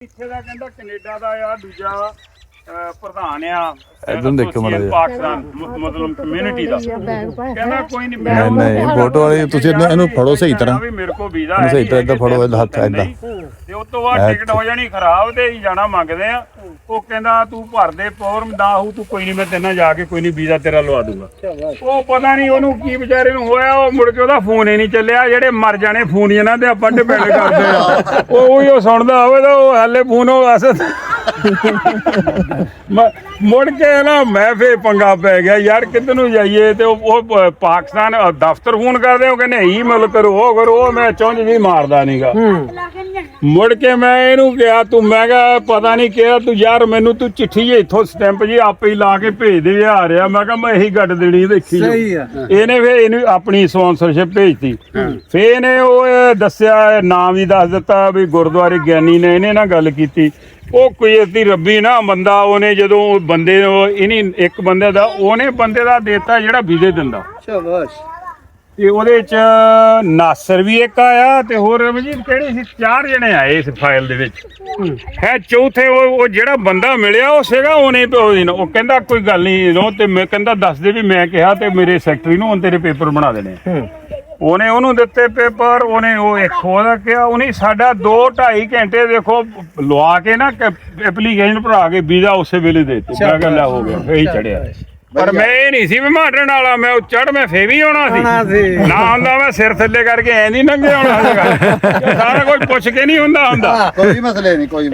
ਇੱਥੇ ਦਾ ਕਹਿੰਦਾ ਕੈਨੇਡਾ ਦਾ ਆ ਦੂਜਾ ਪ੍ਰਧਾਨ ਆ ਇਧਰ ਦੇਖੋ ਮਾੜਾ ਜਿਹਾ। ਪਾਕਿਸਤਾਨ ਮੁਸਲਿਮ ਕਮਿਊਨਿਟੀ ਦਾ ਕਹਿੰਦਾ ਕੋਈ ਨਹੀਂ ਨਹੀਂ ਫੋਟੋ ਵਾਲੀ ਤੁਸੀਂ ਇਹਨੂੰ ਫੜੋ ਸਹੀ ਤਰ੍ਹਾਂ ਵੀ ਮੇਰੇ ਕੋਲ ਵੀਜ਼ਾ ਇਹਨੂੰ ਸਹੀ ਤਰ੍ਹਾਂ ਏਦਾਂ ਫੜੋ ਇਹਦਾ ਹੱਥ ਏਦਾਂ ਤੇ ਉਸ ਤੋਂ ਬਾਅਦ ਟਿਕਟ ਹੋ ਜਾਣੀ ਖਰਾਬ ਤੇ ਅਸੀਂ ਜਾਣਾ ਮੰਗਦੇ ਆ ਉਹ ਕਹਿੰਦਾ ਤੂੰ ਭਰ ਦੇ ਫਾਰਮ ਦਾ ਹੂ ਤੂੰ ਕੋਈ ਨਹੀਂ ਮੈਂ ਤੇਨਾਂ ਜਾ ਕੇ ਕੋਈ ਨਹੀਂ ਵੀਜ਼ਾ ਤੇਰਾ ਲਵਾ ਦੂੰਗਾ ਉਹ ਪਤਾ ਨਹੀਂ ਉਹਨੂੰ ਕੀ ਵਿਚਾਰੇ ਨੂੰ ਹੋਇਆ ਉਹ ਮੁੜ ਕੇ ਉਹਦਾ ਫੋਨ ਹੀ ਨਹੀਂ ਚੱਲਿਆ ਜਿਹੜੇ ਮਰ ਜਾਣੇ ਫੋਨ ਇਹਨਾਂ ਦੇ ਆਪਾਂ ਡਿਪੈਂਡ ਕਰਦੇ ਆ ਉਹ ਸੁਣਦਾ ਹੋਵੇ ਤਾਂ ਉਹ ਹਾਲੇ ਫੋਨ ਉਹ ਅਸਲ ਮੁੜ ਕੇ ਨਾ ਮੈਂ ਫੇ ਪੰਗਾ ਪੈ ਗਿਆ ਯਾਰ ਕਿੱਧਰ ਨੂੰ ਜਾਈਏ ਤੇ ਉਹ ਪਾਕਿਸਤਾਨ ਦਫ਼ਤਰ ਫੋਨ ਕਰਦੇ ਉਹ ਕਹਿੰਦੇ ਈਮੇਲ ਕਰੋ ਉਹ ਕਰੋ ਉਹ ਮੈਂ ਚੁੰਝ ਜੀ ਮਾਰਦਾ ਨਹੀਂਗਾ ਮੁੜ ਕੇ ਮੈਂ ਇਹਨੂੰ ਕਿਹਾ ਤੂੰ ਮੈਂ ਕਿਹਾ ਪਤਾ ਨਹੀਂ ਕਿਹਾ ਤੂੰ ਯਾਰ ਮੈਨੂੰ ਤੂੰ ਚਿੱਠੀ ਇੱਥੋਂ ਸਟੈਂਪ ਜੀ ਆਪੇ ਹੀ ਲਾ ਕੇ ਭੇਜ ਦੇ ਆ ਰਿਹਾ ਮੈਂ ਕਿਹਾ ਮੈਂ ਇਹੀ ਗੱਡ ਦੇਣੀ ਦੇਖੀ ਇਹਨੇ ਫੇ ਇਹਨੂੰ ਆਪਣੀ ਸਪਾਂਸਰਸ਼ਿਪ ਭੇਜਤੀ ਫੇ ਇਹਨੇ ਉਹ ਦੱਸਿਆ ਨਾਮ ਵੀ ਦੱਸ ਦਿੱਤਾ ਵੀ ਗੁਰਦੁਆਰੇ ਗਿਆਨੀ ਨੇ ਇਹਨੇ ਨਾਲ ਗੱਲ ਕੀਤੀ ਉਹ ਕੋਈ ਇਤੀ ਰੱਬੀ ਨਾ ਬੰਦਾ ਉਹਨੇ ਜਦੋਂ ਬੰਦੇ ਇਹਨੇ ਇੱਕ ਬੰਦੇ ਦਾ ਉਹਨੇ ਬੰਦੇ ਦਾ ਦੇਤਾ ਜਿਹੜਾ ਵੀਜ਼ੇ ਦਿੰਦਾ ਸ਼ਾਬਾਸ਼ ਤੇ ਉਹਦੇ ਚ ਨਾਸਰ ਵੀ ਇੱਕ ਆਇਆ ਤੇ ਹੋਰ ਰਮਜੀਤ ਕਿਹੜੇ ਸੀ 4 ਜਣੇ ਆਏ ਇਸ ਫਾਈਲ ਦੇ ਵਿੱਚ ਹੈ ਚੌਥੇ ਉਹ ਜਿਹੜਾ ਬੰਦਾ ਮਿਲਿਆ ਉਹ ਸੀਗਾ ਉਹਨੇ ਉਹ ਕਹਿੰਦਾ ਕੋਈ ਗੱਲ ਨਹੀਂ ਤੇ ਮੈਂ ਕਹਿੰਦਾ ਦੱਸ ਦੇ ਵੀ ਮੈਂ ਕਿਹਾ ਤੇ ਮੇਰੇ ਸੈਕਟਰੀ ਨੂੰ ਹੁਣ ਤੇਰੇ ਪੇਪਰ ਬਣਾ ਦੇਣੇ ਉਹਨੇ ਉਹਨੂੰ ਦਿੱਤੇ ਪੇਪਰ ਉਹਨੇ ਉਹ ਇੱਕ ਉਹਦਾ ਕਿਹਾ ਉਹਨੇ ਸਾਡਾ 2-2.5 ਘੰਟੇ ਦੇਖੋ ਲਵਾ ਕੇ ਨਾ ਐਪਲੀਕੇਸ਼ਨ ਭਰਾ ਕੇ ਵੀਜ਼ਾ ਉਸੇ ਵੇਲੇ ਦੇ ਦਿੱਤਾ ਕਿਆ ਗੱਲ ਹੋ ਗਿਆ ਫੇਰ ਹੀ ਚੜਿਆ ਪਰ ਮੈਂ ਇਹ ਨਹੀਂ ਸੀ ਵੀ ਮਾਡਰਨ ਵਾਲਾ ਮੈਂ ਉਹ ਚੜ ਮੈਂ ਫੇਰ ਵੀ ਆਉਣਾ ਸੀ ਨਾ ਹੁੰਦਾ ਮੈਂ ਸਿਰ ਥੱਲੇ ਕਰਕੇ ਐ ਨਹੀਂ ਲੰਘੇ ਆਉਣਾ ਸੀਗਾ ਸਾਰਾ ਕੁਝ ਪੁੱਛ ਕੇ ਨਹੀਂ ਹੁੰਦਾ ਕੋਈ ਮਸਲੇ ਨਹੀਂ ਕੋਈ